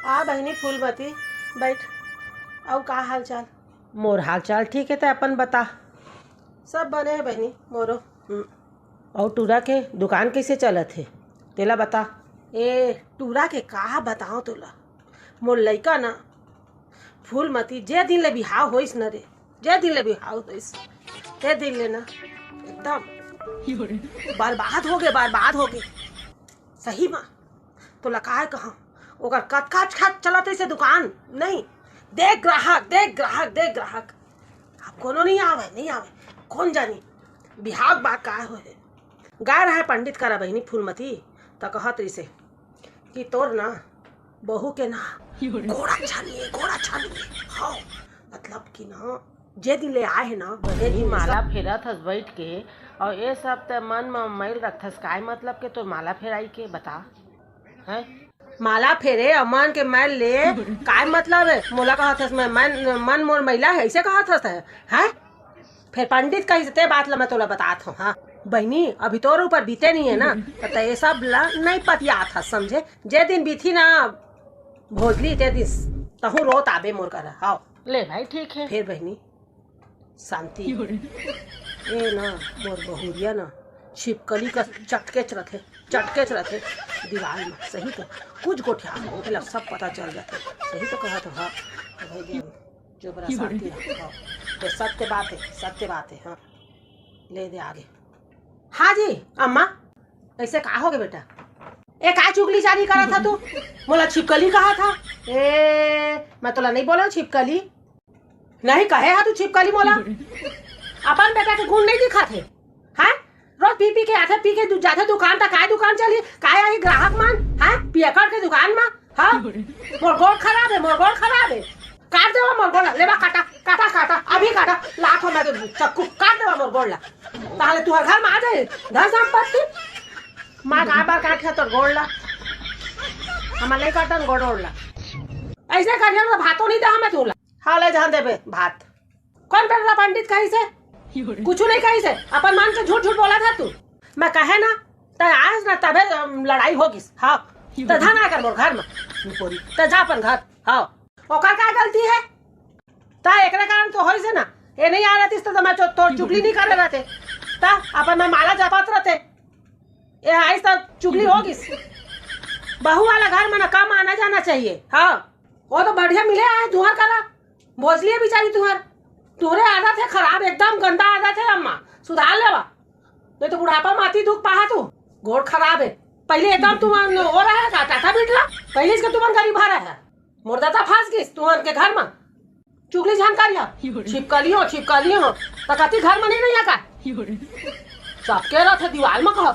आ बहनी फूलमती बैठ। और का हाल चाल? मोर हाल चाल ठीक है, तो अपन बता। सब बने है बहनी मोरो। और टूरा के दुकान कैसे चलत है तेला बता। ए टूरा के का बताओ तोला। मोर लइका ना फूलमती जे दिन ले बिहाव होइस न रे, जे दिन ले बिहाव होइस ते दिन ले ना एकदम बर्बाद हो गए सही में। तोला का कहा ओकर कच चलत ऐसे दुकान नहीं। देख ग्राहक अब कोनो नहीं आवे कौन जानी बिहाव बा का होए। गाय रहा पंडित करा बहनी फूलमती तो कहत रही से कि तोर ना बहू के ना घोड़ा छानिए हाँ मतलब कि ना जे दिन ले आए है ना बड़े ही माला फेरत हस बैठ के, और ये सब तो मन में मैल रखथस। काय मतलब के तो माला फेराई के बता है। माला फेरे और मन के मैल ले काय मतलब है? मोला कहत हस मैं मन मोर मैला है ऐसे कहत हस है? फिर पंडित कही ते बात ला मैं तोला बतात हूँ। हाँ बहनी अभी तोर ऊपर बीते नहीं है ना तो ये सब ला नहीं पतियात हस समझे। जे दिन बीती ना भोजली ते दिन तहु रोत आबे मोर कर। हाँ ले भाई ठीक है। फिर बहनी शांति ए ना मोर बहुरिया ना छिपकली का चटकेच रथे दीवार में। सही तो कुछ गोठिया ओला सब पता चल जाते। सही तो कहा तो। हाँ तो भाई जो बड़ा शांति रखो तो सत्य बात है। हाँ ले दे आगे। हाँ जी अम्मा ऐसे का हो गए बेटा? ए का चुगली जारी करा था तू? मोला छिपकली कहा था? ए मैं तोला नहीं बोला छिपकली नहीं कहे। हाँ तू छिपकली मोला अपन बेटा के गुण नहीं दिखाते हैं? रोज पी के आते पी के जाते दुकान तक। काय दुकान चली काय आई ग्राहक मान है पियकर के दुकान में। हाँ मोर गोड़ खराब है काट देवा मोर गोड़ लेवा काटा अभी काटा लाखों में तो चक्कू काट देवा मोर गोड़ ला ताले तू घर में आ जाए धन संपत्ति मां का बार काट तोर गोड़ ला हमार नहीं काटन गोड़ ला ऐसे करिया तो भातो नहीं दे हमें तू ला। हाँ ले जान देबे भात। कौन बेटा पंडित कही से कुछ नहीं कही से अपन मान से झूठ बोला था तू। मैं कहे ना तो आज ना तबे लड़ाई होगी। हाँ तो धन आकर मोर घर में पूरी तो जा अपन घर। हाँ ओकर का गलती है ता एकरे कारण तो होई से ना। ये नहीं आ रहती तो मैं तो चुगली नहीं कर रहते ता अपन मैं माला जपात रहते। ये आई तब चुगली होगी। बहू वाला घर में ना कम आना जाना चाहिए। हाँ वो तो बढ़िया मिले आए तुहर करा भोजलिए बेचारी तुहरे आदत है खराब एकदम गंदा आदत है। अम्मा सुधार लेवा नहीं तो बुढ़ापा माती दुख पाहा तू। गोड़ खराब है पहले एकदम तुम हो रहा है टाटा बिटला पहले इसके तुम गरीब भरा है मुर्दाता फांस गई तुहर के घर में चुगली जानकारी छिपकली हो तो कति घर में नहीं आका चपके रहे दीवार में कह